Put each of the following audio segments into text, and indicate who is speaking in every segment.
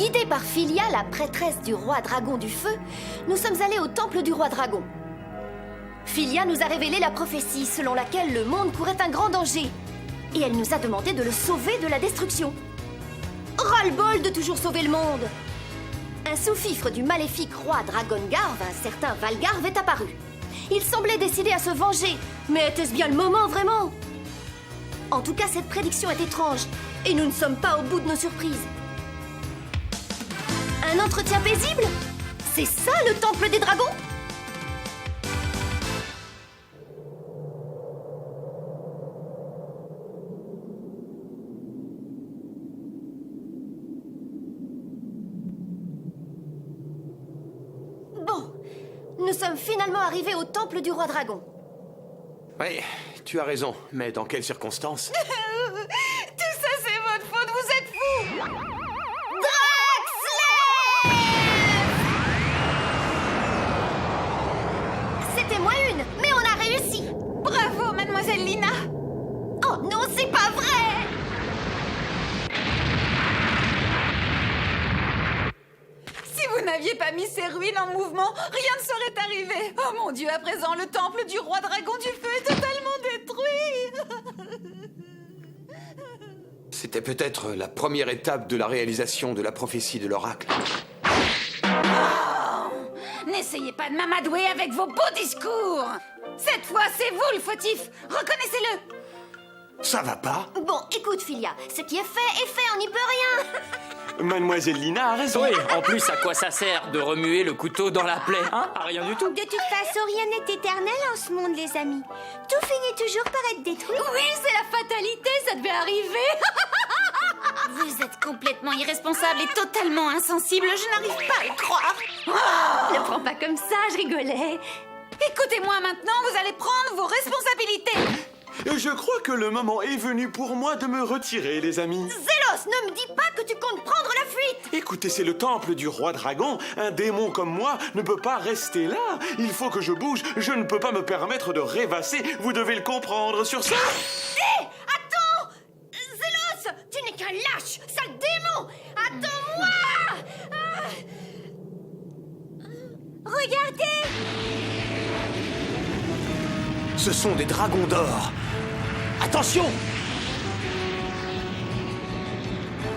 Speaker 1: Guidés par Philia, la prêtresse du roi dragon du feu, nous sommes allés au temple du roi dragon. Philia nous a révélé la prophétie selon laquelle le monde courait un grand danger. Et elle nous a demandé de le sauver de la destruction. Ras-le-bol de toujours sauver le monde! Un sous-fifre du maléfique roi Dragongarve, un certain Valgarve, est apparu. Il semblait décidé à se venger, mais était-ce bien le moment, vraiment? En tout cas, cette prédiction est étrange, et nous ne sommes pas au bout de nos surprises. Un entretien paisible? C'est ça, le temple des dragons? Bon, nous sommes finalement arrivés au temple du roi dragon.
Speaker 2: Oui, tu as raison, mais dans quelles circonstances?
Speaker 3: Tout ça, c'est votre faute, vous êtes fous!
Speaker 1: C'était moins une, mais on a réussi.
Speaker 3: Bravo, mademoiselle Lina!
Speaker 1: Oh non, c'est pas vrai!
Speaker 3: Si vous n'aviez pas mis ces ruines en mouvement, rien ne serait arrivé. Oh mon Dieu, à présent, le temple du roi dragon du feu est totalement détruit.
Speaker 2: C'était peut-être la première étape de la réalisation de la prophétie de l'oracle.
Speaker 3: N'essayez pas de m'amadouer avec vos beaux discours. Cette fois, c'est vous le fautif. Reconnaissez-le.
Speaker 2: Ça va pas?
Speaker 1: Bon, écoute, Philia, ce qui est fait, on n'y peut rien.
Speaker 2: Mademoiselle Lina a raison.
Speaker 4: Oui, en plus, à quoi ça sert de remuer le couteau dans la plaie, hein? À rien du tout.
Speaker 5: De toute façon, rien n'est éternel en ce monde, les amis. Tout finit toujours par être détruit.
Speaker 3: Oui, c'est la fatalité, ça devait arriver.
Speaker 5: Vous êtes complètement irresponsable et totalement insensible. Je n'arrive pas à le croire.
Speaker 1: Ne prends pas comme ça, je rigolais.
Speaker 3: Écoutez-moi maintenant, vous allez prendre vos responsabilités.
Speaker 2: Je crois que le moment est venu pour moi de me retirer, les amis.
Speaker 1: Zélos, ne me dis pas que tu comptes prendre la fuite.
Speaker 2: Écoutez, c'est le temple du roi dragon. Un démon comme moi ne peut pas rester là. Il faut que je bouge. Je ne peux pas me permettre de rêvasser. Vous devez le comprendre sur ça.
Speaker 1: Hé, attends! Zélos, tu n'es qu'un lâche, sale démon! Attends-moi!
Speaker 5: Regardez!
Speaker 2: Ce sont des dragons d'or. Attention!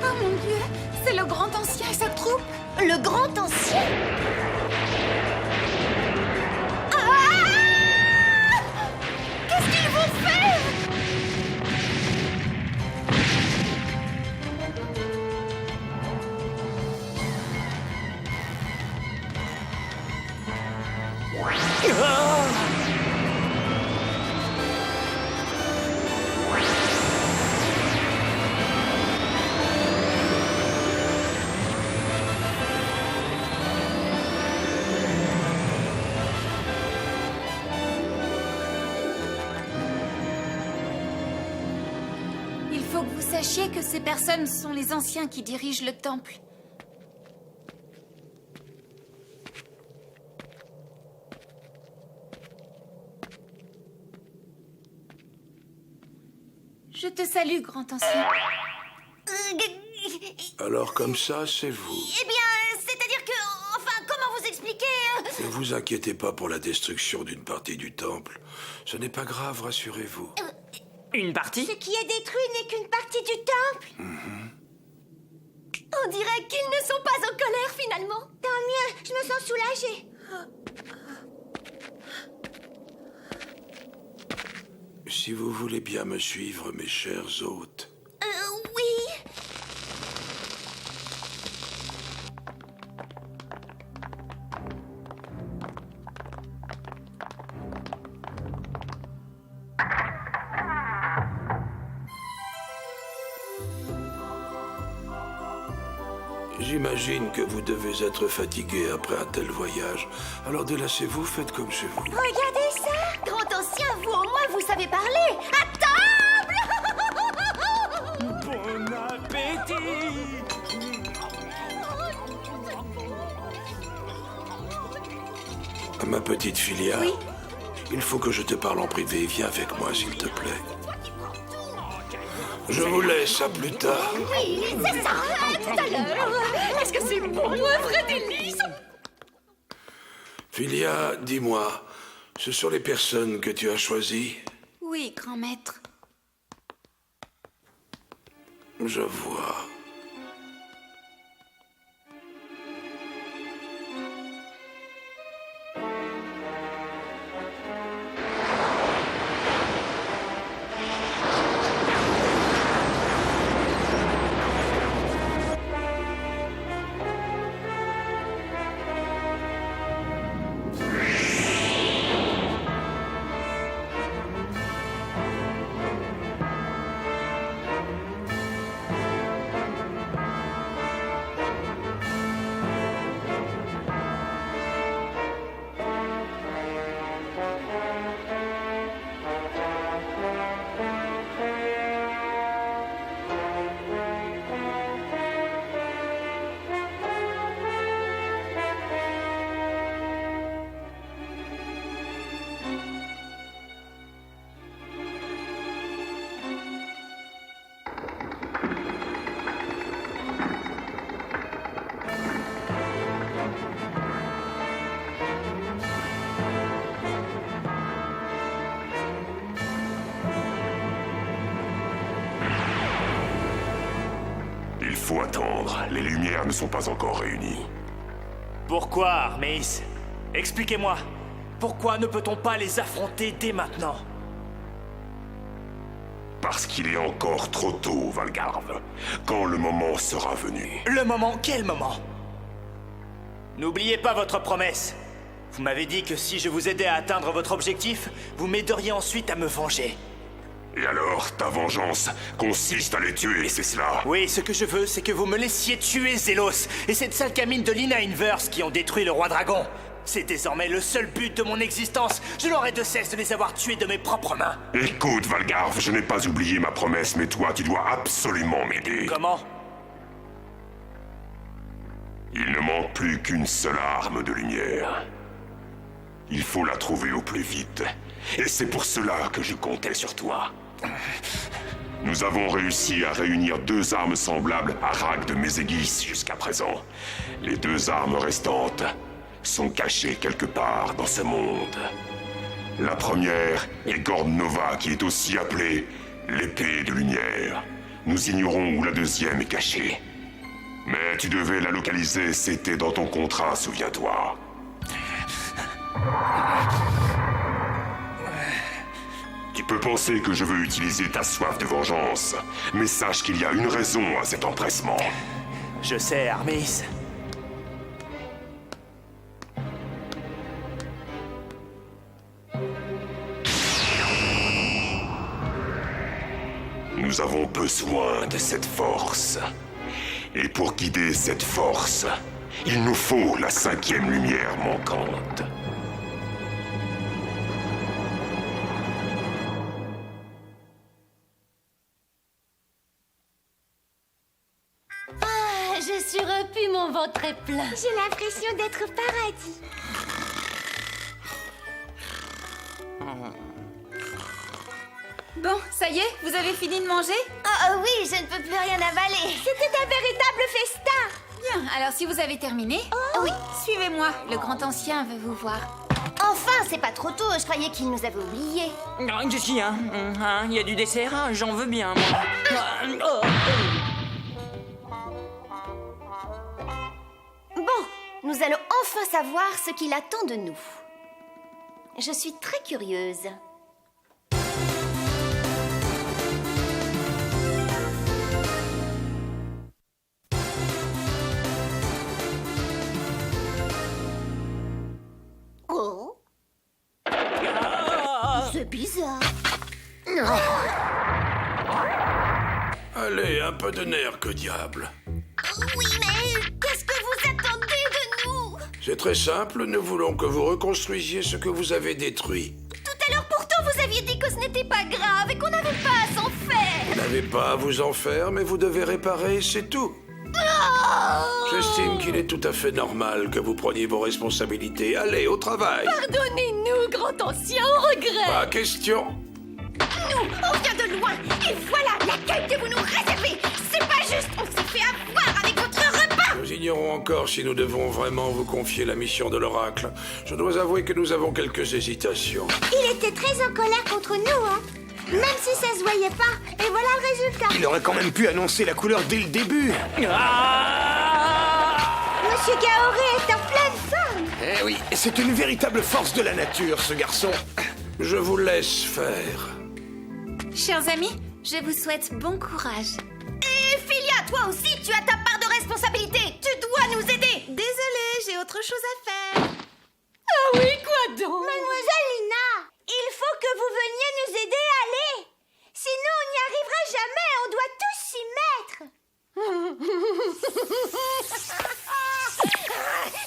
Speaker 3: Oh mon Dieu, c'est le grand ancien et sa troupe.
Speaker 1: Le grand ancien? Qu'est-ce qu'ils vont faire?
Speaker 3: Il faut que vous sachiez que ces personnes sont les anciens qui dirigent le temple. Je te salue, grand ancien.
Speaker 6: Alors comme ça, c'est vous.
Speaker 1: Eh bien, c'est-à-dire que... Enfin, comment vous expliquer
Speaker 6: Ne vous inquiétez pas pour la destruction d'une partie du temple. Ce n'est pas grave, rassurez-vous.
Speaker 4: Une partie?
Speaker 5: Ce qui est détruit n'est qu'une partie du temple.
Speaker 1: On dirait qu'ils ne sont pas en colère, finalement.
Speaker 5: Tant mieux, je me sens soulagée.
Speaker 6: Si vous voulez bien me suivre, mes chers hôtes.
Speaker 1: Oui.
Speaker 6: J'imagine que vous devez être fatigué après un tel voyage. Alors délassez-vous, faites comme chez vous.
Speaker 5: Regardez ça!
Speaker 1: Grand ancien, vous au moins, vous savez parler. À table!
Speaker 4: Bon appétit!
Speaker 6: Ma petite Philia, il faut que je te parle en privé. Viens avec moi, s'il te plaît. Je vous laisse, à plus tard.
Speaker 1: Oui, c'est ça, à tout à l'heure. Est-ce que c'est bon, un vrai délice?
Speaker 6: Filia, dis-moi, ce sont les personnes que tu as choisies?
Speaker 5: Oui, grand maître.
Speaker 6: Je vois.
Speaker 7: Il faut attendre. Les lumières ne sont pas encore réunies.
Speaker 8: Pourquoi, Arméis? Expliquez-moi. Pourquoi ne peut-on pas les affronter dès maintenant?
Speaker 7: Parce qu'il est encore trop tôt, Valgarve. Quand le moment sera venu.
Speaker 8: Le moment? Quel moment? N'oubliez pas votre promesse. Vous m'avez dit que si je vous aidais à atteindre votre objectif, vous m'aideriez ensuite à me venger.
Speaker 7: Et alors, ta vengeance consiste à les tuer, c'est cela?
Speaker 8: Oui, ce que je veux, c'est que vous me laissiez tuer Zélos et cette sale camine de Lina Inverse qui ont détruit le roi dragon. C'est désormais le seul but de mon existence. Je n'aurai de cesse de les avoir tués de mes propres mains.
Speaker 7: Écoute, Valgarve, je n'ai pas oublié ma promesse, mais toi, tu dois absolument m'aider.
Speaker 8: Comment?
Speaker 7: Il ne manque plus qu'une seule arme de lumière. Il faut la trouver au plus vite. Et c'est pour cela que je comptais sur toi. Nous avons réussi à réunir 2 armes semblables à Rag de Mézégis jusqu'à présent. Les 2 armes restantes sont cachées quelque part dans ce monde. La première est Gordnova, qui est aussi appelée l'épée de lumière. Nous ignorons où la deuxième est cachée. Mais tu devais la localiser, c'était dans ton contrat, souviens-toi. Tu peux penser que je veux utiliser ta soif de vengeance, mais sache qu'il y a une raison à cet empressement.
Speaker 8: Je sais, Arméis.
Speaker 7: Nous avons besoin de cette force. Et pour guider cette force, il nous faut la 5e lumière manquante.
Speaker 1: Ah, je suis repu, mon ventre est plein.
Speaker 5: J'ai l'impression d'être au paradis.
Speaker 3: Bon, ça y est, vous avez fini de manger?
Speaker 1: Oh oui, je ne peux plus rien avaler.
Speaker 5: C'était un véritable festin.
Speaker 3: Bien, alors si vous avez terminé,
Speaker 1: Oui.
Speaker 3: suivez-moi. Le grand ancien veut vous voir.
Speaker 1: Enfin, c'est pas trop tôt, je croyais qu'il nous avait oubliés.
Speaker 4: Non, je suis il y a du dessert, hein, j'en veux bien, moi.
Speaker 1: Bon, nous allons enfin savoir ce qu'il attend de nous. Je suis très curieuse. Oh. C'est bizarre.
Speaker 6: Allez, un peu de nerfs, que diable.
Speaker 1: Oui, mais qu'est-ce que vous attendez de nous?
Speaker 6: C'est très simple, nous voulons que vous reconstruisiez ce que vous avez détruit.
Speaker 1: Tout à l'heure, pourtant, vous aviez dit que ce n'était pas grave et qu'on n'avait pas à s'en faire.
Speaker 6: Vous n'avez pas à vous en faire, mais vous devez réparer, c'est tout. J'estime qu'il est tout à fait normal que vous preniez vos responsabilités. Allez, au travail.
Speaker 1: Pardonnez-nous, grand ancien, on regrette.
Speaker 6: Pas question.
Speaker 1: Nous, on vient de loin, et voilà l'accueil que vous nous réservez. C'est pas juste, on s'est fait avoir avec votre repas.
Speaker 6: Nous ignorons encore si nous devons vraiment vous confier la mission de l'oracle. Je dois avouer que nous avons quelques hésitations.
Speaker 9: Il était très en colère contre nous, hein. Même si ça se voyait pas. Et voilà le résultat.
Speaker 8: Il aurait quand même pu annoncer la couleur dès le début.
Speaker 9: Monsieur Kaori est en pleine forme.
Speaker 8: Eh oui, c'est une véritable force de la nature, ce garçon.
Speaker 6: Je vous laisse faire.
Speaker 5: Chers amis, je vous souhaite bon courage.
Speaker 1: Et Philia, toi aussi, tu as ta part de responsabilité. Tu dois nous aider.
Speaker 5: Désolée, j'ai autre chose à faire.
Speaker 3: Ah oui, quoi donc?
Speaker 9: Mademoiselle Lina, il faut que vous veniez nous aider à aller. Sinon, on n'y arrivera jamais. On doit tous s'y mettre.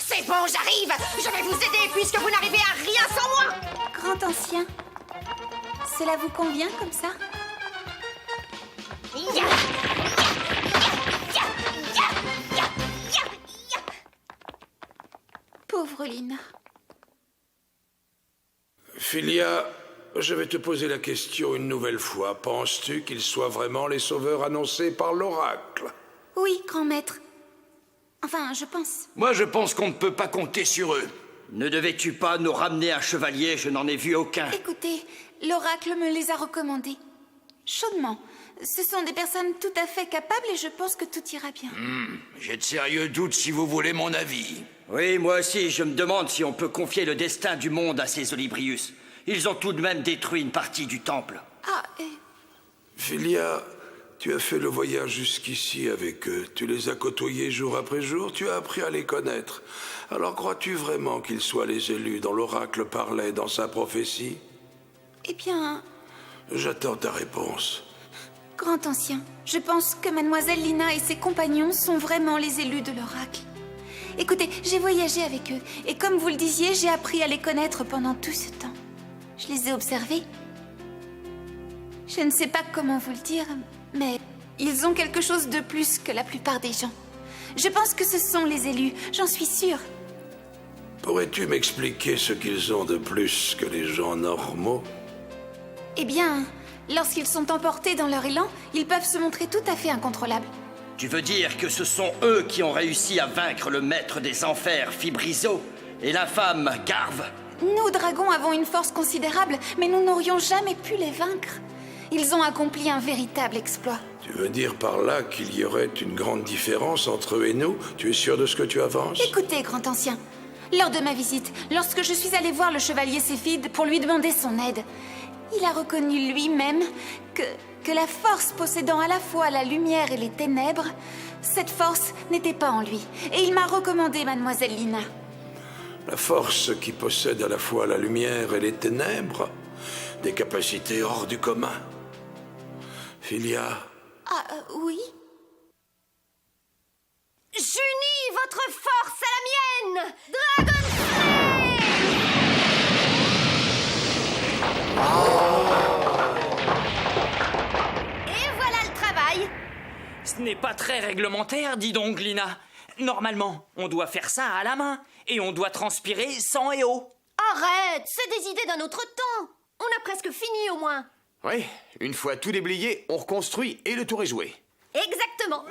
Speaker 1: C'est bon, j'arrive. Je vais vous aider puisque vous n'arrivez à rien sans moi.
Speaker 5: Grand ancien, cela vous convient comme ça?
Speaker 1: Ya, ya, ya, ya, ya, ya, ya.
Speaker 5: Pauvre Lina.
Speaker 6: Philia, je vais te poser la question une nouvelle fois. Penses-tu qu'ils soient vraiment les sauveurs annoncés par l'oracle?
Speaker 5: Oui, grand maître. Enfin, je pense.
Speaker 8: Moi, je pense qu'on ne peut pas compter sur eux.
Speaker 10: Ne devais-tu pas nous ramener un chevalier? Je n'en ai vu aucun.
Speaker 5: Écoutez, l'oracle me les a recommandés. Chaudement. Ce sont des personnes tout à fait capables et je pense que tout ira bien.
Speaker 8: J'ai de sérieux doutes si vous voulez mon avis.
Speaker 10: Oui, moi aussi, je me demande si on peut confier le destin du monde à ces Olibrius. Ils ont tout de même détruit une partie du temple.
Speaker 5: Ah,
Speaker 6: Philia, tu as fait le voyage jusqu'ici avec eux. Tu les as côtoyés jour après jour. Tu as appris à les connaître. Alors crois-tu vraiment qu'ils soient les élus dont l'oracle parlait dans sa prophétie?
Speaker 5: eh bien,
Speaker 6: J'attends ta réponse.
Speaker 5: grand ancien, je pense que mademoiselle Lina et ses compagnons sont vraiment les élus de l'oracle. Écoutez, j'ai voyagé avec eux, et comme vous le disiez, j'ai appris à les connaître pendant tout ce temps. Je les ai observés. Je ne sais pas comment vous le dire, mais ils ont quelque chose de plus que la plupart des gens. Je pense que ce sont les élus, j'en suis sûre.
Speaker 6: Pourrais-tu m'expliquer ce qu'ils ont de plus que les gens normaux?
Speaker 5: Eh bien, lorsqu'ils sont emportés dans leur élan, ils peuvent se montrer tout à fait incontrôlables.
Speaker 10: Tu veux dire que ce sont eux qui ont réussi à vaincre le maître des enfers, Fibrizo, et l'infâme Garve?
Speaker 5: Nous, dragons, avons une force considérable, mais nous n'aurions jamais pu les vaincre. Ils ont accompli un véritable exploit.
Speaker 6: Tu veux dire par là qu'il y aurait une grande différence entre eux et nous? Tu es sûr de ce que tu avances?
Speaker 5: Écoutez, grand ancien, lors de ma visite, lorsque je suis allée voir le chevalier Céphide pour lui demander son aide, il a reconnu lui-même que la force possédant à la fois la lumière et les ténèbres, cette force n'était pas en lui. Et il m'a recommandé mademoiselle Lina.
Speaker 6: La force qui possède à la fois la lumière et les ténèbres, des capacités hors du commun. Philia,
Speaker 5: Ah, oui?
Speaker 1: J'unis votre force à la mienne. Dragonflame! Et voilà le travail.
Speaker 4: Ce n'est pas très réglementaire, dis donc, Lina. Normalement, on doit faire ça à la main. Et on doit transpirer sang et eau.
Speaker 1: Arrête, c'est des idées d'un autre temps. On a presque fini au moins.
Speaker 8: Oui, une fois tout déblayé, on reconstruit et le tour est joué.
Speaker 1: Exactement.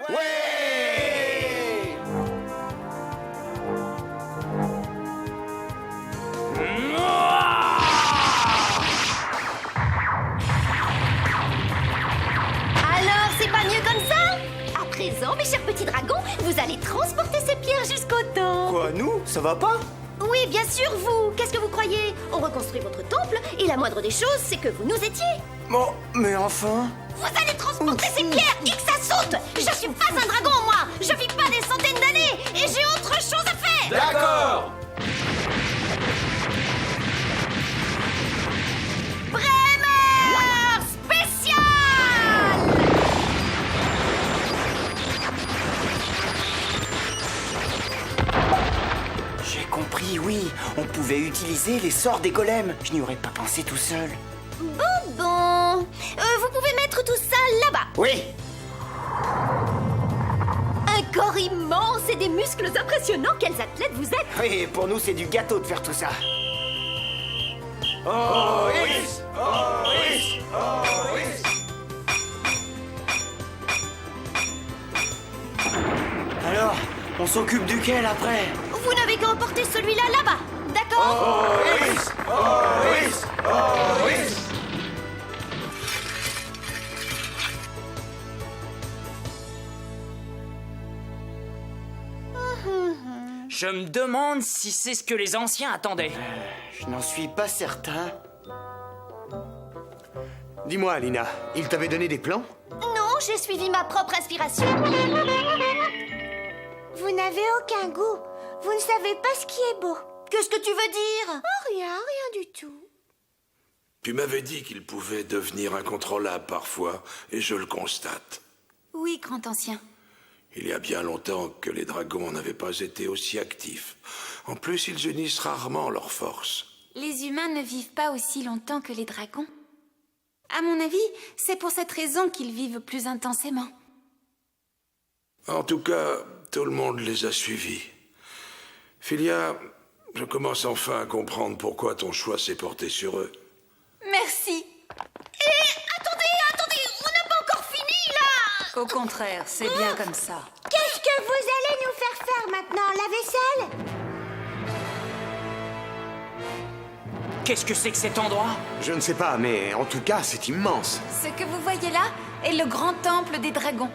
Speaker 1: Alors, c'est pas mieux comme ça? À présent, mes chers petits dragons, vous allez transporter ces pierres jusqu'au temple.
Speaker 8: Quoi, nous? Ça va pas?
Speaker 1: Oui, bien sûr, vous. Qu'est-ce que vous croyez? On reconstruit votre temple et la moindre des choses, c'est que vous nous étiez.
Speaker 8: Bon, mais enfin...
Speaker 1: Vous allez transporter ces pierres et que ça saute. Je suis pas un dragon, moi. Je vis pas des centaines d'années et j'ai autre chose à faire.
Speaker 8: D'accord!
Speaker 1: Bremer spécial.
Speaker 11: J'ai compris, oui. On pouvait utiliser les sorts des golems. Je n'y aurais pas pensé tout seul.
Speaker 1: Bon. Vous pouvez mettre tout ça là-bas.
Speaker 11: Oui.
Speaker 1: Un corps immense et des muscles impressionnants. Quels athlètes vous êtes.
Speaker 11: Oui, pour nous, c'est du gâteau de faire tout ça.
Speaker 8: Oh, yes! Oh, yes! Oh,
Speaker 11: On s'occupe duquel après?
Speaker 1: Vous n'avez qu'à emporter celui-là là-bas, d'accord?
Speaker 4: Je me demande si c'est ce que les anciens attendaient.
Speaker 11: Je n'en suis pas certain.
Speaker 12: Dis-moi, Lina, il t'avait donné des plans?
Speaker 1: Non, j'ai suivi ma propre inspiration.
Speaker 9: Vous n'avez aucun goût. Vous ne savez pas ce qui est beau.
Speaker 1: Qu'est-ce que tu veux dire?
Speaker 9: Oh, rien du tout.
Speaker 6: Tu m'avais dit qu'il pouvait devenir incontrôlable parfois, et je le constate.
Speaker 5: Oui, grand ancien.
Speaker 6: Il y a bien longtemps que les dragons n'avaient pas été aussi actifs. En plus, ils unissent rarement leurs forces.
Speaker 5: Les humains ne vivent pas aussi longtemps que les dragons. À mon avis, c'est pour cette raison qu'ils vivent plus intensément.
Speaker 6: En tout cas, tout le monde les a suivis. Philia, je commence enfin à comprendre pourquoi ton choix s'est porté sur eux.
Speaker 5: Merci.
Speaker 1: Attendez, on n'a pas encore fini, là!
Speaker 3: Au contraire, c'est bien comme ça.
Speaker 9: Qu'est-ce que vous allez nous faire maintenant? La vaisselle?
Speaker 4: Qu'est-ce que c'est que cet endroit?
Speaker 12: Je ne sais pas, mais en tout cas, c'est immense.
Speaker 5: Ce que vous voyez là est le grand temple des dragons.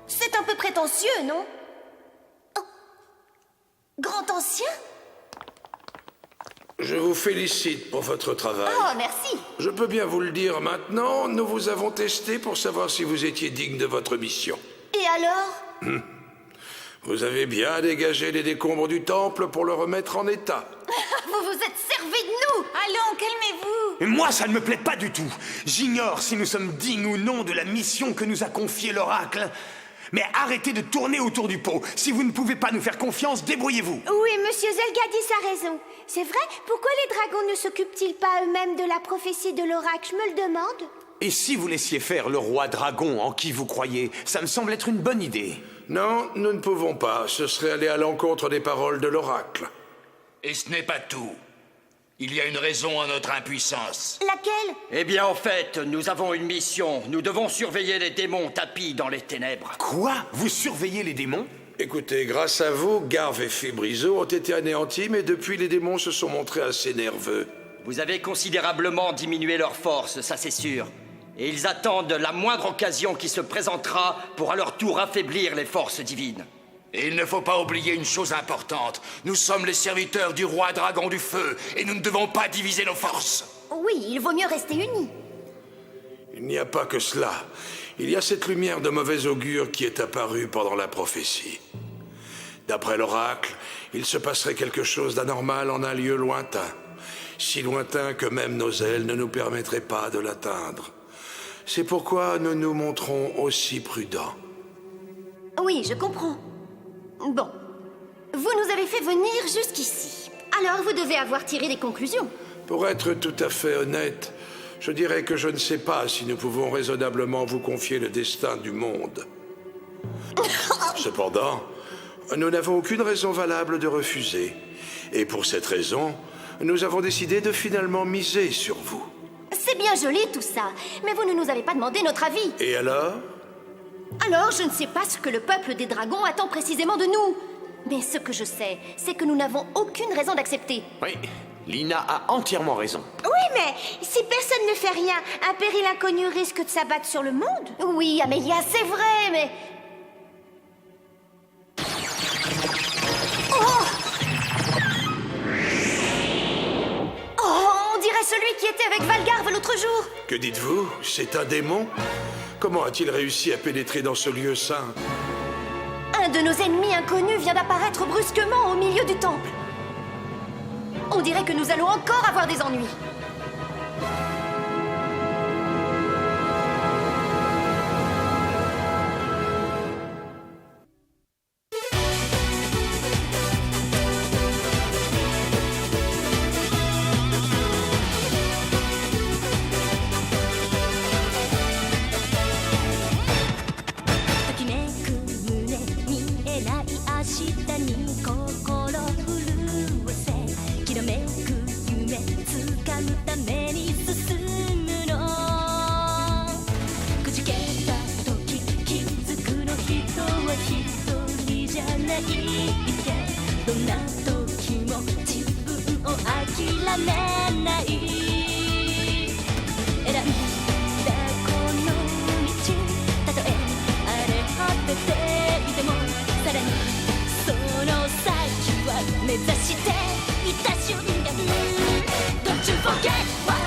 Speaker 1: C'est un peu prétentieux, non? Oh. Grand ancien?
Speaker 6: Je vous félicite pour votre travail.
Speaker 1: Oh, merci.
Speaker 6: Je peux bien vous le dire maintenant, nous vous avons testé pour savoir si vous étiez digne de votre mission.
Speaker 1: Et alors?
Speaker 6: Vous avez bien dégagé les décombres du temple pour le remettre en état.
Speaker 1: Vous vous êtes servi de nous!
Speaker 5: Allons, calmez-vous.
Speaker 12: Et moi, ça ne me plaît pas du tout. J'ignore si nous sommes dignes ou non de la mission que nous a confiée l'oracle. Mais arrêtez de tourner autour du pot. Si vous ne pouvez pas nous faire confiance, débrouillez-vous.
Speaker 9: Oui, Monsieur Zelgadis a raison. C'est vrai, pourquoi les dragons ne s'occupent-ils pas eux-mêmes de la prophétie de l'oracle? Je me le demande.
Speaker 12: Et si vous laissiez faire le roi dragon en qui vous croyez? Ça me semble être une bonne idée.
Speaker 6: Non, nous ne pouvons pas. Ce serait aller à l'encontre des paroles de l'oracle.
Speaker 13: Et ce n'est pas tout. Il y a une raison à notre impuissance.
Speaker 9: Laquelle?
Speaker 10: Eh bien, en fait, nous avons une mission. Nous devons surveiller les démons tapis dans les ténèbres.
Speaker 12: Quoi? Vous surveillez les démons?
Speaker 6: Écoutez, grâce à vous, Garve et Fibrizo ont été anéantis, mais depuis, les démons se sont montrés assez nerveux.
Speaker 10: Vous avez considérablement diminué leur force, ça c'est sûr. Et ils attendent la moindre occasion qui se présentera pour à leur tour affaiblir les forces divines.
Speaker 13: Et il ne faut pas oublier une chose importante. Nous sommes les serviteurs du roi dragon du feu, et nous ne devons pas diviser nos forces.
Speaker 1: Oui, il vaut mieux rester unis.
Speaker 6: Il n'y a pas que cela. Il y a cette lumière de mauvais augure qui est apparue pendant la prophétie. D'après l'oracle, il se passerait quelque chose d'anormal en un lieu lointain. Si lointain que même nos ailes ne nous permettraient pas de l'atteindre. C'est pourquoi nous nous montrons aussi prudents.
Speaker 1: Oui, je comprends. Bon. Vous nous avez fait venir jusqu'ici. Alors vous devez avoir tiré des conclusions.
Speaker 6: Pour être tout à fait honnête, je dirais que je ne sais pas si nous pouvons raisonnablement vous confier le destin du monde. Cependant, nous n'avons aucune raison valable de refuser. Et pour cette raison, nous avons décidé de finalement miser sur vous.
Speaker 1: C'est bien joli tout ça, mais vous ne nous avez pas demandé notre avis.
Speaker 6: Et alors?
Speaker 1: Alors, je ne sais pas ce que le peuple des dragons attend précisément de nous. Mais ce que je sais, c'est que nous n'avons aucune raison d'accepter.
Speaker 12: Oui, Lina a entièrement raison.
Speaker 9: Oui, mais si personne ne fait rien, un péril inconnu risque de s'abattre sur le monde.
Speaker 1: Oui, Amélia, c'est vrai, mais... On dirait celui qui était avec Valgarve l'autre jour.
Speaker 6: Que dites-vous? C'est un démon? Comment a-t-il réussi à pénétrer dans ce lieu saint?
Speaker 1: Un de nos ennemis inconnus vient d'apparaître brusquement au milieu du temple. On dirait que nous allons encore avoir des ennuis.
Speaker 14: めない選んだこの道たとえ荒れ果てていてもさらにその先は目指していた瞬間 Don't you forget what